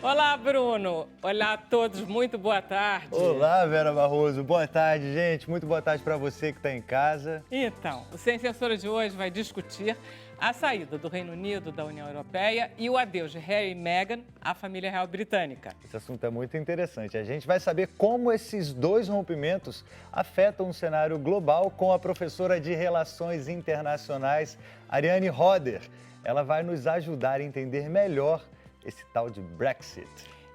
Olá, Bruno. Olá a todos, muito boa tarde. Olá, Vera Barroso. Boa tarde, gente. Muito boa tarde para você que está em casa. Então, o Sem Censura de hoje vai discutir a saída do Reino Unido da União Europeia e o adeus de Harry e Meghan à família real britânica. Esse assunto é muito interessante. A gente vai saber como esses dois rompimentos afetam o cenário global com a professora de Relações Internacionais, Ariane Roder. Ela vai nos ajudar a entender melhor esse tal de Brexit.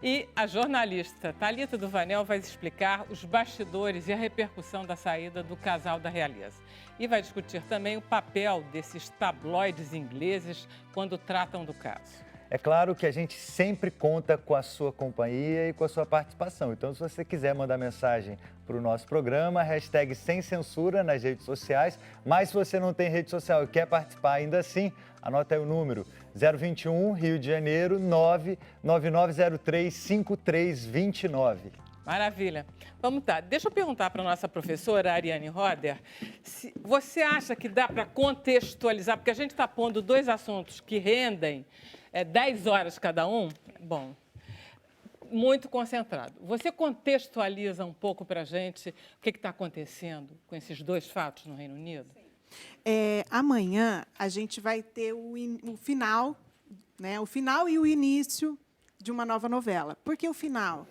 E a jornalista Thalita Duvanel vai explicar os bastidores e a repercussão da saída do casal da realeza. E vai discutir também o papel desses tabloides ingleses quando tratam do caso. É claro que a gente sempre conta com a sua companhia e com a sua participação. Então, se você quiser mandar mensagem para o nosso programa, hashtag Sem Censura nas redes sociais. Mas se você não tem rede social e quer participar ainda assim, anota aí o número 021 Rio de Janeiro 999035329. Maravilha. Vamos lá. Deixa eu perguntar para a nossa professora, Ariane Roder, se você acha que dá para contextualizar, porque a gente está pondo dois assuntos que rendem 10 horas cada um, bom, muito concentrado. Você contextualiza um pouco para a gente o que está acontecendo com esses dois fatos no Reino Unido? Amanhã a gente vai ter o final, né? O final e o início de uma nova novela. Por que o final?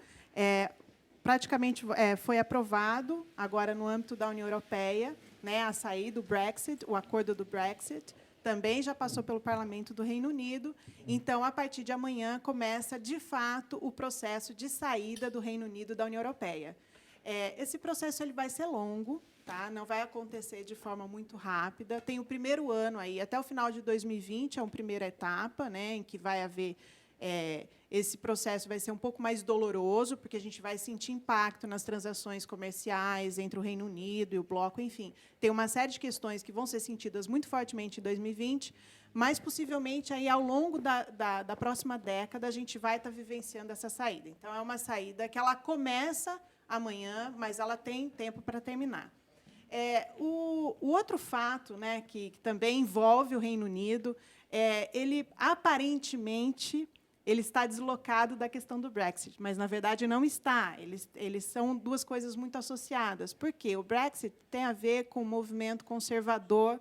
Praticamente foi aprovado agora no âmbito da União Europeia, né, a saída do Brexit, o acordo do Brexit, também já passou pelo Parlamento do Reino Unido. Então, a partir de amanhã, começa, de fato, o processo de saída do Reino Unido da União Europeia. Esse processo ele vai ser longo, tá? Não vai acontecer de forma muito rápida. Tem o primeiro ano, aí, até o final de 2020, é uma primeira etapa, né, em que vai haver... esse processo vai ser um pouco mais doloroso, porque a gente vai sentir impacto nas transações comerciais entre o Reino Unido e o bloco, enfim. Tem uma série de questões que vão ser sentidas muito fortemente em 2020, mas, possivelmente, aí, ao longo da próxima década, a gente vai estar vivenciando essa saída. Então, é uma saída que ela começa amanhã, mas ela tem tempo para terminar. O outro fato, né, que também envolve o Reino Unido, ele, aparentemente... ele está deslocado da questão do Brexit, mas, na verdade, não está. Eles são duas coisas muito associadas. Por quê? O Brexit tem a ver com um movimento conservador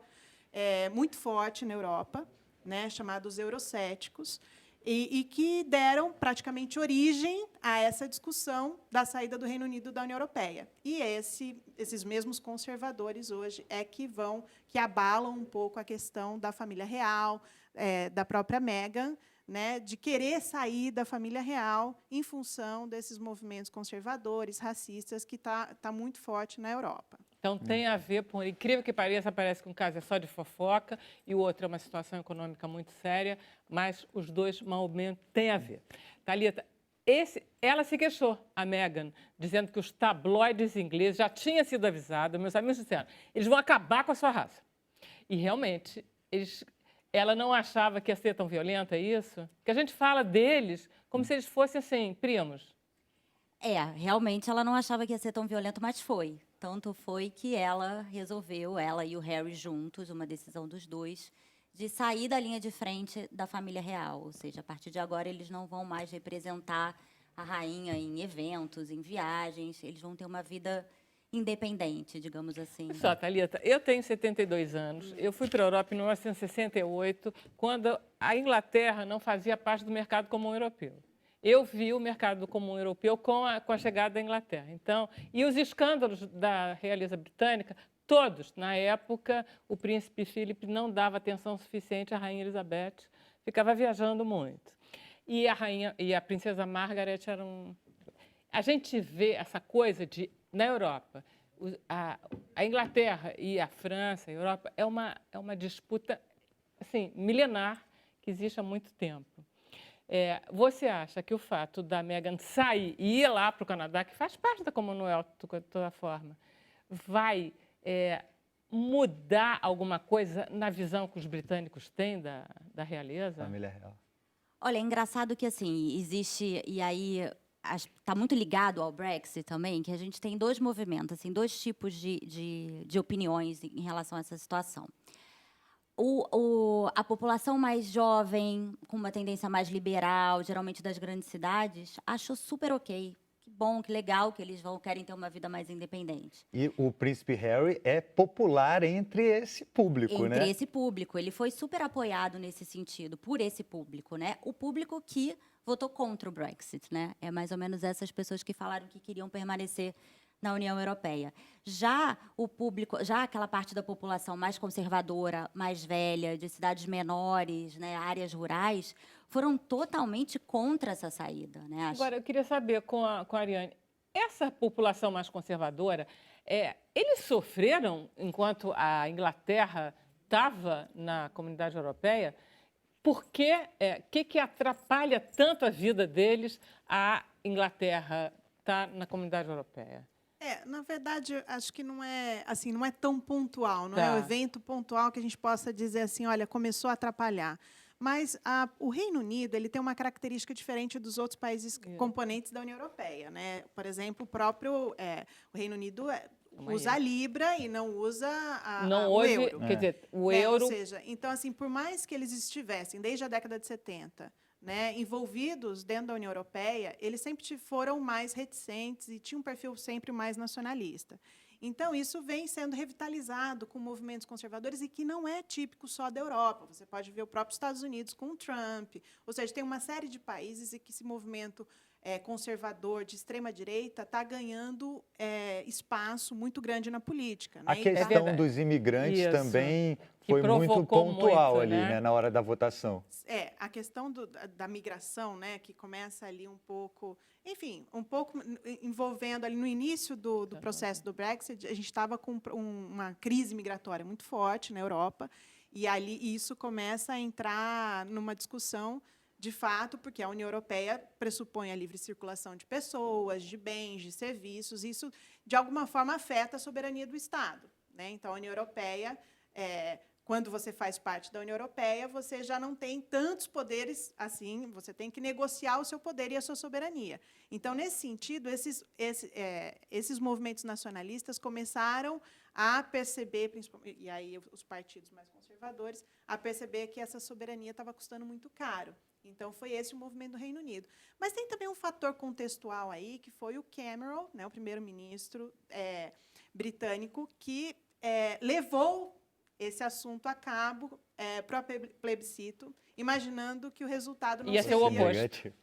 muito forte na Europa, né, chamado os eurocéticos, e que deram praticamente origem a essa discussão da saída do Reino Unido da União Europeia. E esses mesmos conservadores, hoje, que abalam um pouco a questão da família real, da própria Meghan, né, de querer sair da família real em função desses movimentos conservadores, racistas, que tá muito forte na Europa. Então, tem a ver, por incrível que pareça, parece que um caso é só de fofoca e o outro é uma situação econômica muito séria, mas os dois momentos têm a ver. Thalita, ela se queixou, a Meghan, dizendo que os tabloides ingleses já tinham sido avisados, meus amigos disseram, eles vão acabar com a sua raça. E, realmente, ela não achava que ia ser tão violenta, é isso? Porque a gente fala deles como se eles fossem, assim, primos. Realmente ela não achava que ia ser tão violento, mas foi. Tanto foi que ela resolveu, ela e o Harry juntos, uma decisão dos dois, de sair da linha de frente da família real. Ou seja, a partir de agora eles não vão mais representar a rainha em eventos, em viagens, eles vão ter uma vida independente, digamos assim. Só, Thalita, eu tenho 72 anos, eu fui para a Europa em 1968, quando a Inglaterra não fazia parte do mercado comum europeu. Eu vi o mercado comum europeu com a chegada da Inglaterra. Então, e os escândalos da realeza britânica, todos, na época, o príncipe Philip não dava atenção suficiente à rainha Elizabeth, ficava viajando muito. E a princesa Margaret eram... A gente vê essa coisa de, na Europa, a Inglaterra e a França, a Europa, é uma disputa assim, milenar que existe há muito tempo. Você acha que o fato da Meghan sair e ir lá para o Canadá, que faz parte da Commonwealth de toda forma, vai mudar alguma coisa na visão que os britânicos têm da realeza? Família real. Olha, é engraçado que, assim, existe, e aí está muito ligado ao Brexit também, que a gente tem dois movimentos, assim, dois tipos de opiniões em relação a essa situação. A população mais jovem, com uma tendência mais liberal, geralmente das grandes cidades, achou super ok. Que bom, que legal que eles querem ter uma vida mais independente. E o príncipe Harry é popular entre esse público, né? Entre esse público. Ele foi super apoiado nesse sentido, por esse público, né? O público que votou contra o Brexit, né? É mais ou menos essas pessoas que falaram que queriam permanecer na União Europeia. Já o público, já aquela parte da população mais conservadora, mais velha, de cidades menores, né, áreas rurais, foram totalmente contra essa saída, né? Agora, eu queria saber com a Ariane, essa população mais conservadora, eles sofreram enquanto a Inglaterra estava na comunidade europeia? Por que, que atrapalha tanto a vida deles a Inglaterra estar na comunidade europeia? Na verdade, acho que não é assim, não é tão pontual, não Tá. é um evento pontual que a gente possa dizer assim, olha, começou a atrapalhar. Mas o Reino Unido ele tem uma característica diferente dos outros países componentes da União Europeia, né? Por exemplo, o Reino Unido usa a libra e não usa o euro. Quer dizer, o Né? euro... Ou seja, então assim, por mais que eles estivessem desde a década de 70, né, envolvidos dentro da União Europeia, eles sempre foram mais reticentes e tinham um perfil sempre mais nacionalista. Então, isso vem sendo revitalizado com movimentos conservadores e que não é típico só da Europa. Você pode ver o próprio Estados Unidos com o Trump. Ou seja, tem uma série de países em que esse movimento conservador de extrema-direita está ganhando espaço muito grande na política. Né? A questão dos imigrantes também foi muito pontual ali, né, na hora da votação. A questão da migração, né, que começa ali um pouco, enfim, um pouco envolvendo ali no início do processo do Brexit, a gente estava com uma crise migratória muito forte na Europa, e ali isso começa a entrar numa discussão de fato, porque a União Europeia pressupõe a livre circulação de pessoas, de bens, de serviços, e isso, de alguma forma, afeta a soberania do Estado. Né? Então, a União Europeia, quando você faz parte da União Europeia, você já não tem tantos poderes assim, você tem que negociar o seu poder e a sua soberania. Então, nesse sentido, esses movimentos nacionalistas começaram a perceber, principalmente, e aí os partidos mais conservadores, a perceber que essa soberania estava custando muito caro. Então, foi esse o movimento do Reino Unido. Mas tem também um fator contextual aí, que foi o Cameron, né, o primeiro-ministro britânico, que levou esse assunto a cabo para o plebiscito, imaginando que o resultado não seria... Ia ser o oposto.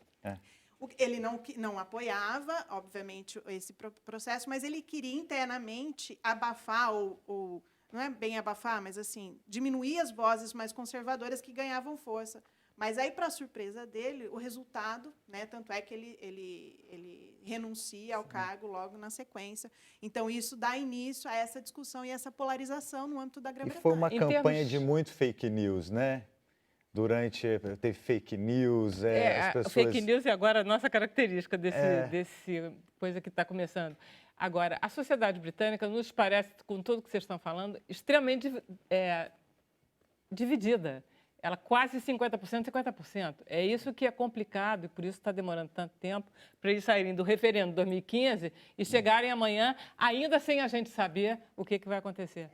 Ele não apoiava, obviamente, esse processo, mas ele queria internamente abafar, ou não é bem abafar, mas assim, diminuir as vozes mais conservadoras que ganhavam força. Mas aí, para surpresa dele, o resultado, né, tanto é que ele renuncia ao cargo logo na sequência. Então, isso dá início a essa discussão e essa polarização no âmbito da Grã-Bretanha. E foi uma campanha de muito fake news, né? Teve fake news, as pessoas... Fake news é agora a nossa característica desse coisa que está começando. Agora, a sociedade britânica nos parece, com tudo que vocês estão falando, extremamente dividida. Ela quase 50%, 50%. É isso que é complicado e por isso está demorando tanto tempo para eles saírem do referendo de 2015 e chegarem amanhã ainda sem a gente saber o que vai acontecer.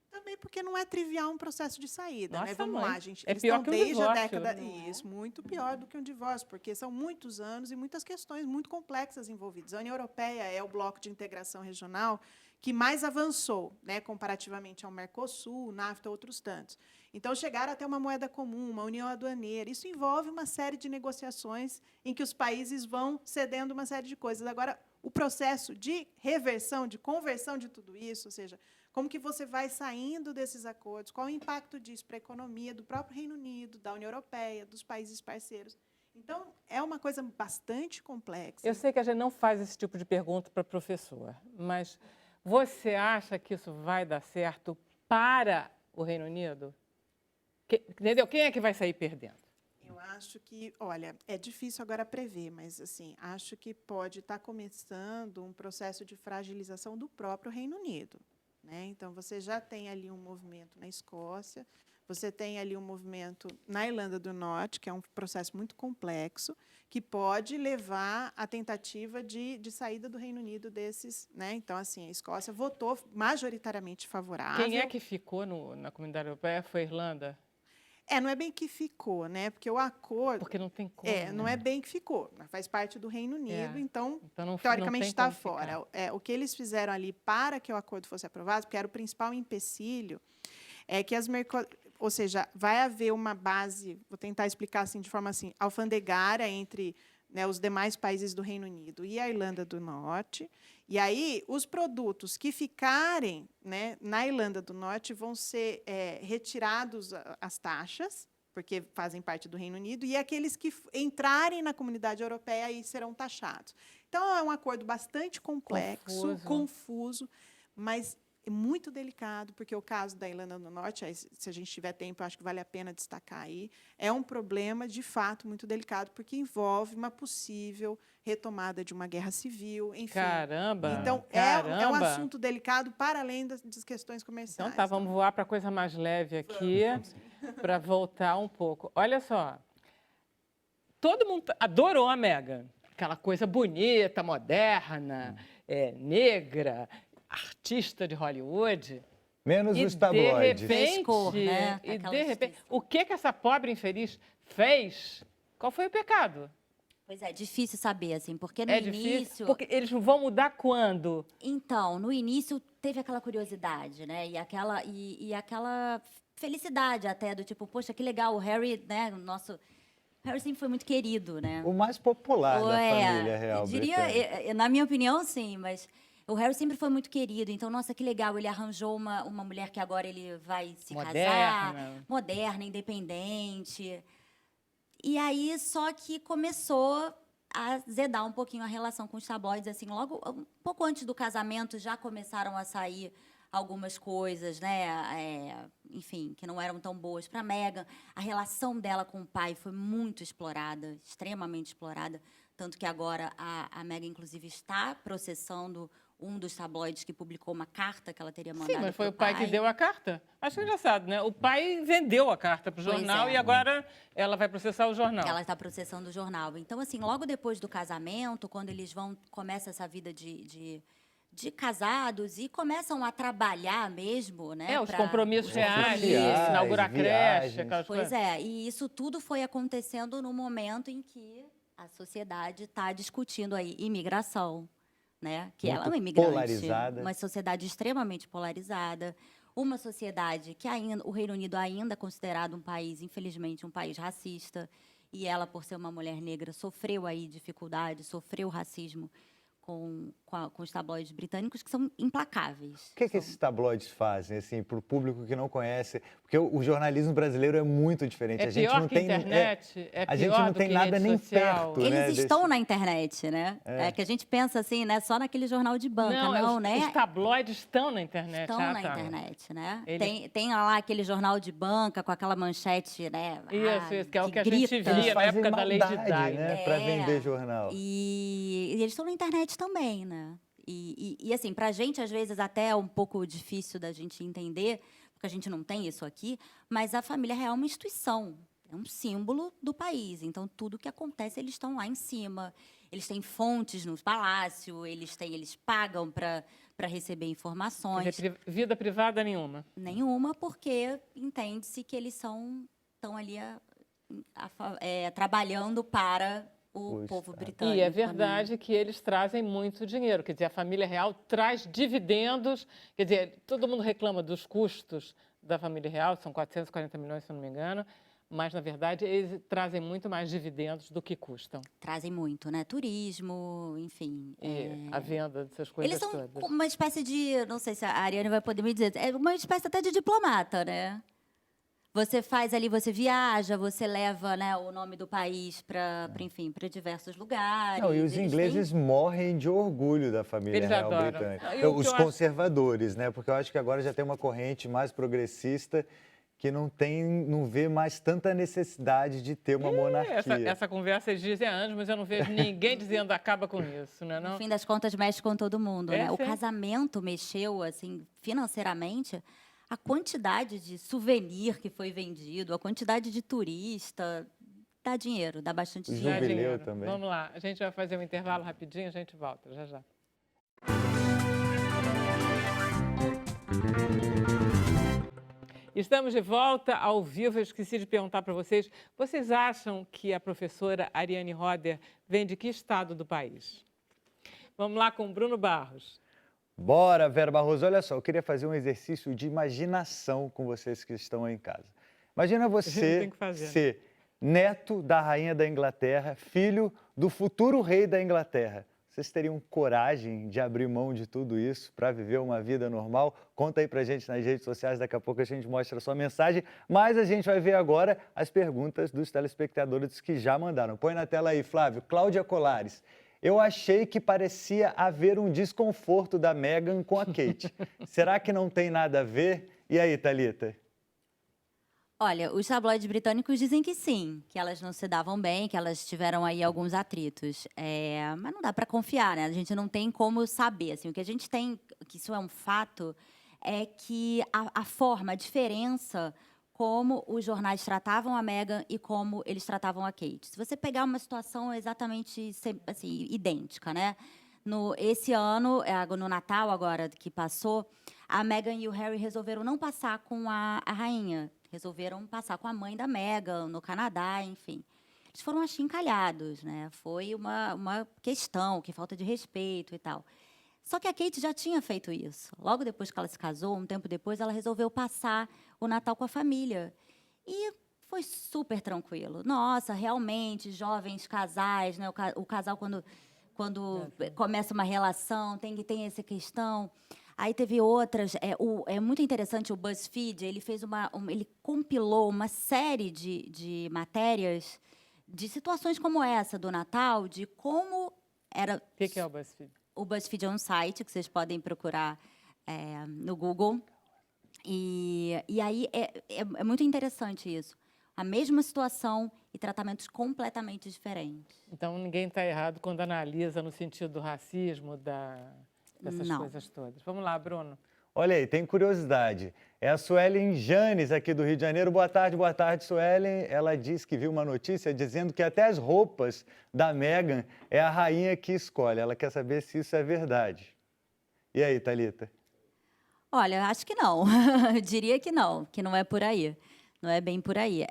Também porque não é trivial um processo de saída, Nossa, né? Vamos lá, gente. Eles pior estão que um desde divórcio. A década... Isso, muito pior do que um divórcio, porque são muitos anos e muitas questões muito complexas envolvidas. A União Europeia é o bloco de integração regional que mais avançou, né, comparativamente ao Mercosul, NAFTA e outros tantos. Então, chegar até uma moeda comum, uma união aduaneira, isso envolve uma série de negociações em que os países vão cedendo uma série de coisas. Agora, o processo de reversão, de conversão de tudo isso, ou seja, como que você vai saindo desses acordos, qual o impacto disso para a economia do próprio Reino Unido, da União Europeia, dos países parceiros. Então, é uma coisa bastante complexa. Eu sei que a gente não faz esse tipo de pergunta para professor, mas você acha que isso vai dar certo para o Reino Unido? Entendeu? Quem é que vai sair perdendo? Eu acho que, olha, é difícil agora prever, mas assim, acho que pode estar começando um processo de fragilização do próprio Reino Unido. Né? Então, você já tem ali um movimento na Escócia, você tem ali um movimento na Irlanda do Norte, que é um processo muito complexo, que pode levar à tentativa de saída do Reino Unido desses, né? Então, assim, a Escócia votou majoritariamente favorável. Quem é que ficou na comunidade europeia foi a Irlanda? Não é bem que ficou, né? Porque o acordo... Porque não tem como. não é bem que ficou. Faz parte do Reino Unido, então não, teoricamente está como fora. O que eles fizeram ali para que o acordo fosse aprovado, porque era o principal empecilho, é que ou seja, vai haver uma base, vou tentar explicar assim de forma assim, alfandegária entre, né, os demais países do Reino Unido e a Irlanda do Norte. E aí, os produtos que ficarem, né, na Irlanda do Norte vão ser retirados as taxas, porque fazem parte do Reino Unido, e aqueles que entrarem na comunidade europeia aí serão taxados. Então, é um acordo bastante complexo, confuso, mas muito delicado, porque o caso da Irlanda do Norte, se a gente tiver tempo, acho que vale a pena destacar aí, é um problema, de fato, muito delicado, porque envolve uma possível retomada de uma guerra civil, enfim. Caramba! Então, é um assunto delicado para além das questões comerciais. Então, vamos voar para coisa mais leve aqui, para voltar um pouco. Olha só, todo mundo adorou a Meghan, aquela coisa bonita, moderna, negra, artista de Hollywood. Menos os tabloides. E de repente, o que essa pobre infeliz fez? Qual foi o pecado? Pois é, difícil saber, assim, porque no difícil, início... porque eles vão mudar quando? Então, no início teve aquela curiosidade, né? E aquela felicidade até, do tipo, poxa, que legal, o Harry, né? O Harry sempre foi muito querido, né? O mais popular da família real britânica. Na minha opinião, sim, mas... O Harry sempre foi muito querido, então, nossa, que legal, ele arranjou uma mulher que agora ele vai se casar, moderna, independente. E aí, só que começou a zedar um pouquinho a relação com os tabloides, assim, logo, um pouco antes do casamento, já começaram a sair algumas coisas, né, enfim, que não eram tão boas para a Meghan. A relação dela com o pai foi muito explorada, extremamente explorada, tanto que agora a Meghan, inclusive, está processando um dos tabloides que publicou uma carta que ela teria mandado. Sim, mas foi o pai que deu a carta. Acho engraçado, né? O pai vendeu a carta para o jornal e agora ela vai processar o jornal. Ela está processando o jornal. Então, assim, logo depois do casamento, quando eles começa essa vida de casados e começam a trabalhar mesmo, né? Os compromissos reais, inaugurar creche, aquelas coisas. Pois é, e isso tudo foi acontecendo no momento em que a sociedade está discutindo aí imigração, né? Que ela é uma imigrante, polarizada. Uma sociedade extremamente polarizada, uma sociedade que o Reino Unido ainda é considerado um país, infelizmente, um país racista, e ela, por ser uma mulher negra, sofreu aí dificuldade, sofreu racismo com os tabloides britânicos, que são implacáveis. O que esses tabloides fazem, assim, para o público que não conhece? Porque o jornalismo brasileiro é muito diferente. A gente não tem internet, a gente não tem nada nem perto. Eles estão na internet, né? É que a gente pensa assim, né? Só naquele jornal de banca, não, né? Os tabloides estão na internet. Estão na internet, né? Tem lá aquele jornal de banca com aquela manchete, né? Isso, que é o que a grita. gente via na época da Lady Di, né? Para vender jornal. E eles estão na internet também, né? E assim, para a gente, às vezes, até é um pouco difícil da gente entender, porque a gente não tem isso aqui, mas a família real é uma instituição, é um símbolo do país. Então, tudo que acontece, eles estão lá em cima. Eles têm fontes no palácio, eles pagam para receber informações. Vida privada nenhuma? Nenhuma, porque entende-se que eles estão ali trabalhando para o povo britânico. E é verdade que eles trazem muito dinheiro. Quer dizer, a família real traz dividendos. Quer dizer, todo mundo reclama dos custos da família real, são 440 milhões, se eu não me engano. Mas, na verdade, eles trazem muito mais dividendos do que custam. Trazem muito, né? Turismo, enfim. A venda dessas coisas todas. Eles são uma espécie de... Não sei se a Ariane vai poder me dizer. É uma espécie até de diplomata, né? Você faz ali, você viaja, você leva, né, o nome do país para diversos lugares. Não, e os ingleses morrem de orgulho da família real britânica. Os conservadores, né? Porque eu acho que agora já tem uma corrente mais progressista que não vê mais tanta necessidade de ter uma monarquia. Essa conversa eles dizem há anos, mas eu não vejo ninguém dizendo acaba com isso, né? Não? No fim das contas, mexe com todo mundo, né? O casamento mexeu, assim, financeiramente. a quantidade de souvenir que foi vendido, a quantidade de turista, dá dinheiro, dá bastante O dinheiro. jubileu também. Vamos lá, a gente vai fazer um intervalo rapidinho, a gente volta, já já. Estamos de volta ao vivo. Eu esqueci de perguntar para vocês. Vocês acham que a professora Ariane Roder vem de que estado do país? Vamos lá com o Bruno Barros. Bora, Vera Barroso. Olha só, eu queria fazer um exercício de imaginação com vocês que estão aí em casa. Imagina você Tem que fazer, né? ser neto da rainha da Inglaterra, filho do futuro rei da Inglaterra. Vocês teriam coragem de abrir mão de tudo isso para viver uma vida normal? Conta aí pra gente nas redes sociais, daqui a pouco a gente mostra a sua mensagem. Mas a gente vai ver agora as perguntas dos telespectadores que já mandaram. Põe na tela aí, Flávio. Cláudia Colares. Eu achei que parecia haver um desconforto da Meghan com a Kate. Será que não tem nada a ver? E aí, Thalita? Olha, os tabloides britânicos dizem que sim, que elas não se davam bem, que elas tiveram aí alguns atritos. Mas não dá para confiar, né? A gente não tem como saber. Assim, o que a gente tem, que isso é um fato, é que a forma, a diferença como os jornais tratavam a Meghan e como eles tratavam a Kate. Se você pegar uma situação exatamente assim, idêntica, né? Esse ano, no Natal agora que passou, a Meghan e o Harry resolveram não passar com a rainha. Resolveram passar com a mãe da Meghan, no Canadá, enfim. Eles foram achincalhados, né? Foi uma questão, que falta de respeito e tal. Só que a Kate já tinha feito isso. Logo depois que ela se casou, um tempo depois, ela resolveu passar o Natal com a família. E foi super tranquilo. Nossa, realmente, jovens casais, né? O casal, quando começa uma relação, tem essa questão. Aí teve outras. É muito interessante o BuzzFeed. Ele fez ele compilou uma série de matérias de situações como essa do Natal, de como era. O que é o BuzzFeed? O BuzzFeed é um site que vocês podem procurar no Google. E aí é muito interessante isso. A mesma situação e tratamentos completamente diferentes. Então, ninguém está errado quando analisa no sentido do racismo, dessas Não. coisas todas. Vamos lá, Bruno. Olha aí, tem curiosidade. É a Suelen Janes, aqui do Rio de Janeiro. Boa tarde, Suelen. Ela diz que viu uma notícia dizendo que até as roupas da Meghan é a rainha que escolhe. Ela quer saber se isso é verdade. E aí, Thalita? Olha, acho que não. Eu diria que não é por aí. Não é bem por aí.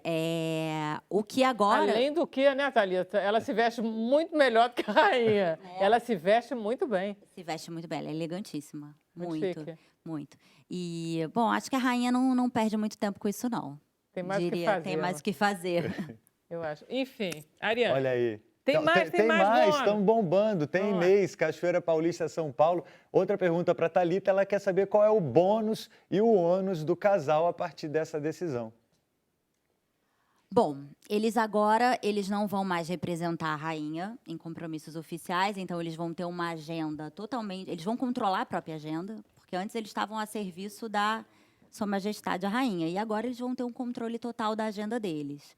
O que agora... Além do que, né, Thalita? Ela se veste muito melhor do que a rainha. Ela se veste muito bem. Se veste muito bem, ela é elegantíssima. Muito chique. Muito. E, bom, acho que a rainha não perde muito tempo com isso, não. Tem mais o que fazer. Tem mais o que fazer. Eu acho. Enfim, Ariane. Olha aí. Tem mais, Bruno. Estão bombando. Tem e-mails, Cachoeira Paulista, São Paulo. Outra pergunta para a Thalita, ela quer saber qual é o bônus e o ônus do casal a partir dessa decisão. Bom, eles não vão mais representar a rainha em compromissos oficiais, então eles vão ter uma agenda totalmente... Eles vão controlar a própria agenda, porque antes eles estavam a serviço da Sua Majestade a Rainha, e agora eles vão ter um controle total da agenda deles.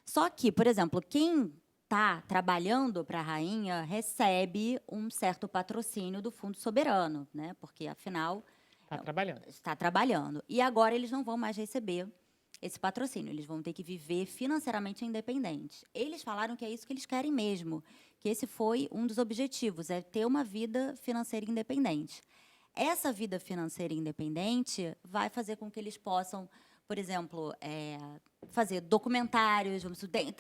Só que, por exemplo, quem está trabalhando para a rainha recebe um certo patrocínio do Fundo Soberano, né? Porque, afinal... Está trabalhando. Está trabalhando. E agora eles não vão mais receber esse patrocínio. Eles vão ter que viver financeiramente independentes. Eles falaram que é isso que eles querem mesmo, que esse foi um dos objetivos, é ter uma vida financeira independente. Essa vida financeira independente vai fazer com que eles possam, por exemplo, fazer documentários.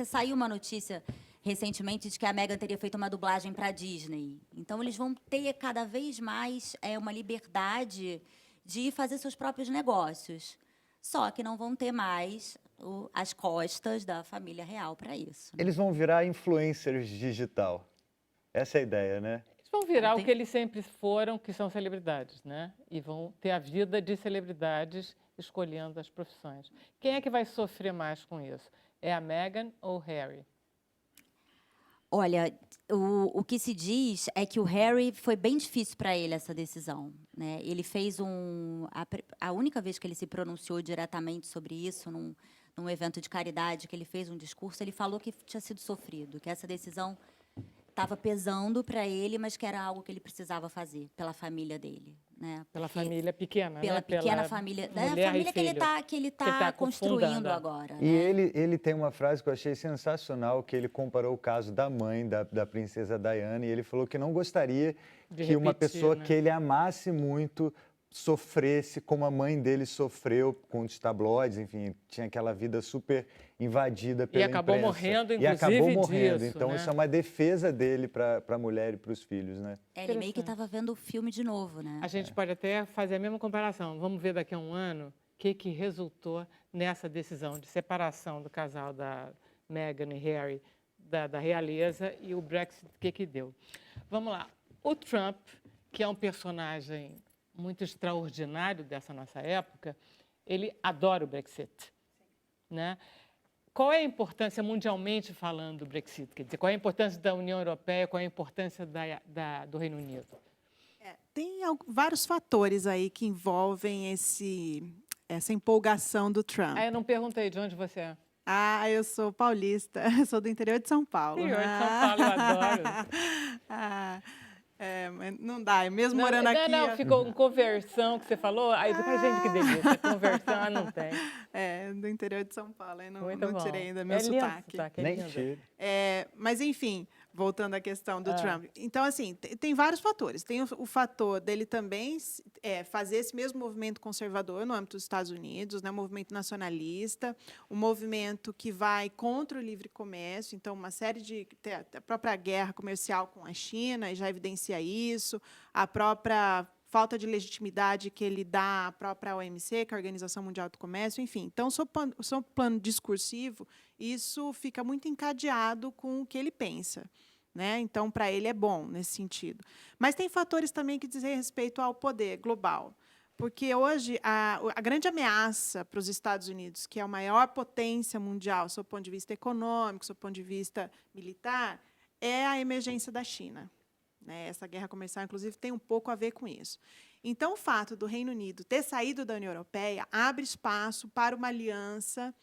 Saiu uma notícia recentemente de que a Meghan teria feito uma dublagem para a Disney. Então, eles vão ter cada vez mais uma liberdade de fazer seus próprios negócios. Só que não vão ter mais as costas da família real para isso. Eles vão virar influencers digital. Essa é a ideia, né? Eles vão virar o que eles sempre foram, que são celebridades, né? E vão ter a vida de celebridades escolhendo as profissões. Quem é que vai sofrer mais com isso? É a Meghan ou o Harry? Olha, o que se diz é que o Harry foi bem difícil para ele essa decisão, né? Ele fez a única vez que ele se pronunciou diretamente sobre isso, num evento de caridade, que ele fez um discurso, ele falou que tinha sido sofrido, que essa decisão estava pesando para ele, mas que era algo que ele precisava fazer pela família dele, né? Pela Porque- família pequena, Pela né? pequena família, da mulher e família que ele filho. está Que ele tá construindo fundando. agora. E né? ele tem uma frase que eu achei sensacional, que ele comparou o caso da mãe da princesa Diana, e ele falou que não gostaria De que uma repetir, pessoa né? que ele amasse muito sofresse como a mãe dele sofreu com os tabloides, enfim, tinha aquela vida super invadida pela acabou imprensa. morrendo, E acabou inclusive, morrendo. disso, Então, né? isso é uma defesa dele para a mulher e para os filhos, né? Ele meio que Interessante. estava vendo o filme de novo, né? A gente pode até fazer a mesma comparação. Vamos ver daqui a um ano o que resultou nessa decisão de separação do casal da Meghan e Harry da realeza e o Brexit, o que deu. Vamos lá. O Trump, que é um personagem muito extraordinário dessa nossa época, ele adora o Brexit, né? Qual é a importância, mundialmente falando, do Brexit? Quer dizer, qual é a importância da União Europeia, qual é a importância do Reino Unido? Tem vários fatores aí que envolvem essa empolgação do Trump. Ah, eu não perguntei de onde você é. Ah, eu sou paulista, sou do interior de São Paulo. Interior de São Paulo, eu adoro. Ah, mas não dá, mesmo morando aqui. Não, ficou com conversão que você falou. Aí depois, gente, que delícia. Conversão, não tem. Do interior de São Paulo, aí não Muito bom. tirei ainda meu lindo sotaque. é Nem lindo. tiro. Mas, enfim, voltando à questão do Trump. Então, assim, tem vários fatores. Tem o fator dele também fazer esse mesmo movimento conservador no âmbito dos Estados Unidos, né, um movimento nacionalista, um movimento que vai contra o livre comércio, então, uma série de... A própria guerra comercial com a China já evidencia isso, a própria falta de legitimidade que ele dá à própria OMC, que é a Organização Mundial do Comércio, enfim. Então, sob plano discursivo, isso fica muito encadeado com o que ele pensa, né? Então, para ele é bom nesse sentido. Mas tem fatores também que dizem respeito ao poder global. Porque hoje a grande ameaça para os Estados Unidos, que é a maior potência mundial, sob o ponto de vista econômico, sob o ponto de vista militar, é a emergência da China. Essa guerra comercial, inclusive, tem um pouco a ver com isso. Então, o fato do Reino Unido ter saído da União Europeia abre espaço para uma aliança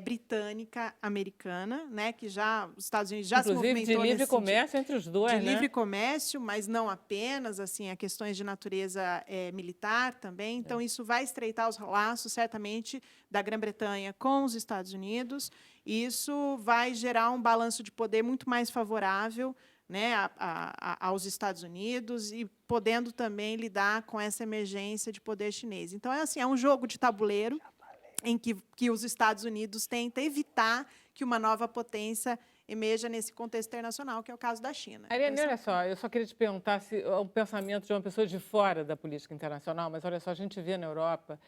britânica-americana, né, que os Estados Unidos já se Inclusive, movimentou de livre nesse comércio entre os dois, de né? livre comércio, mas não apenas, assim, há questões de natureza militar também. Então, isso vai estreitar os laços, certamente, da Grã-Bretanha com os Estados Unidos. E isso vai gerar um balanço de poder muito mais favorável, né, aos Estados Unidos e podendo também lidar com essa emergência de poder chinês. Então, é um jogo de tabuleiro em que os Estados Unidos tentam evitar que uma nova potência emerja nesse contexto internacional, que é o caso da China. Ariane, Então, olha só, eu só queria te perguntar se é um pensamento de uma pessoa de fora da política internacional, mas olha só, a gente vê na Europa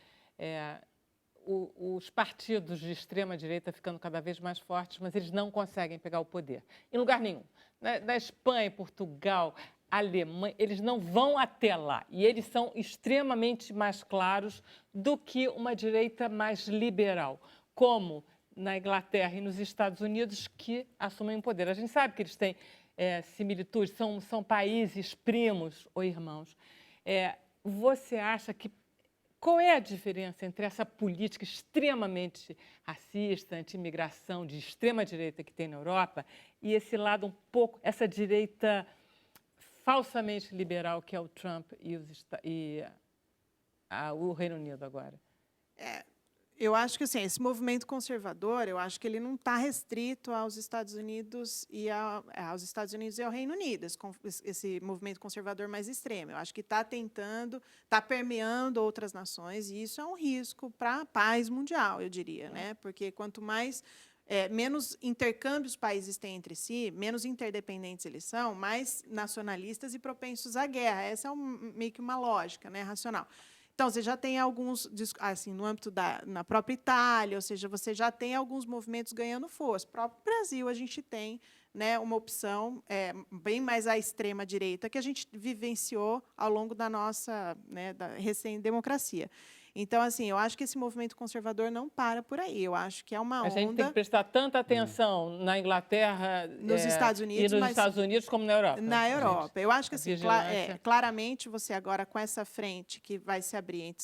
os partidos de extrema-direita ficando cada vez mais fortes, mas eles não conseguem pegar o poder, em lugar nenhum. Na Espanha, Portugal, Alemanha, eles não vão até lá. E eles são extremamente mais claros do que uma direita mais liberal, como na Inglaterra e nos Estados Unidos, que assumem o poder. A gente sabe que eles têm similitudes, são países primos ou irmãos. Você acha que... Qual é a diferença entre essa política extremamente racista, anti-imigração, de extrema-direita que tem na Europa, e esse lado um pouco, essa direita falsamente liberal que é o Trump e o Reino Unido agora? Eu acho que assim, esse movimento conservador, eu acho que ele não está restrito aos Estados Unidos e ao Reino Unido, esse movimento conservador mais extremo. Eu acho que está permeando outras nações, e isso é um risco para a paz mundial, eu diria, né? Porque quanto menos intercâmbios os países têm entre si, menos interdependentes eles são, mais nacionalistas e propensos à guerra. Essa é meio que uma lógica, né, racional. Então, você já tem alguns, assim, no âmbito na própria Itália, ou seja, você já tem alguns movimentos ganhando força. No próprio Brasil, a gente tem, né, uma opção bem mais à extrema-direita que a gente vivenciou ao longo da nossa, né, da recém-democracia. Então, assim, eu acho que esse movimento conservador não para por aí. Eu acho que é uma onda... A gente tem que prestar tanta atenção na Inglaterra nos Estados Unidos, e nos Estados Unidos como na Europa. Na Europa. Eu acho que, assim, vigilância. claramente, você agora, com essa frente que vai se abrir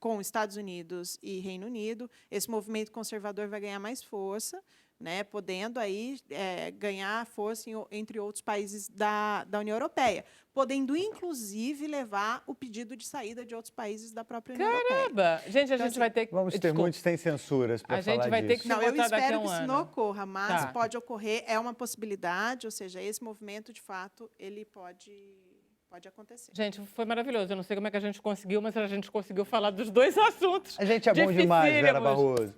com Estados Unidos e Reino Unido, esse movimento conservador vai ganhar mais força, né, podendo aí ganhar força entre outros países da União Europeia, podendo inclusive levar o pedido de saída de outros países da própria União Europeia. Caramba! Gente, a Então, gente vai ter que... Vamos ter Desculpa. muitos sem censuras para A falar gente vai ter disso. que Não, eu votar daqui a espero um que isso ano. não ocorra, mas Tá. pode ocorrer, é uma possibilidade, ou seja, esse movimento, de fato, ele pode acontecer. Gente, foi maravilhoso. Eu não sei como é que a gente conseguiu, mas a gente conseguiu falar dos dois assuntos. A gente é bom demais, Vera dificílimos. Barroso.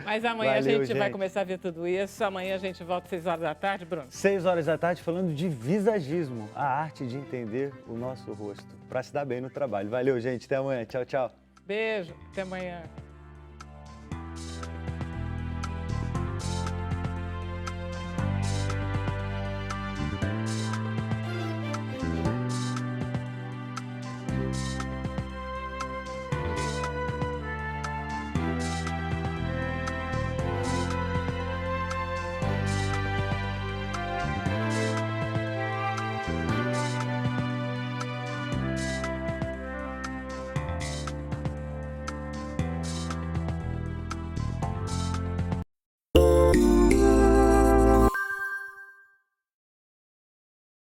Mas amanhã Valeu, a gente vai gente. começar a ver tudo isso. Amanhã a gente volta às 6 horas da tarde, Bruno. 6 horas da tarde falando de visagismo, a arte de entender o nosso rosto, para se dar bem no trabalho. Valeu, gente. Até amanhã. Tchau, tchau. Beijo. Até amanhã.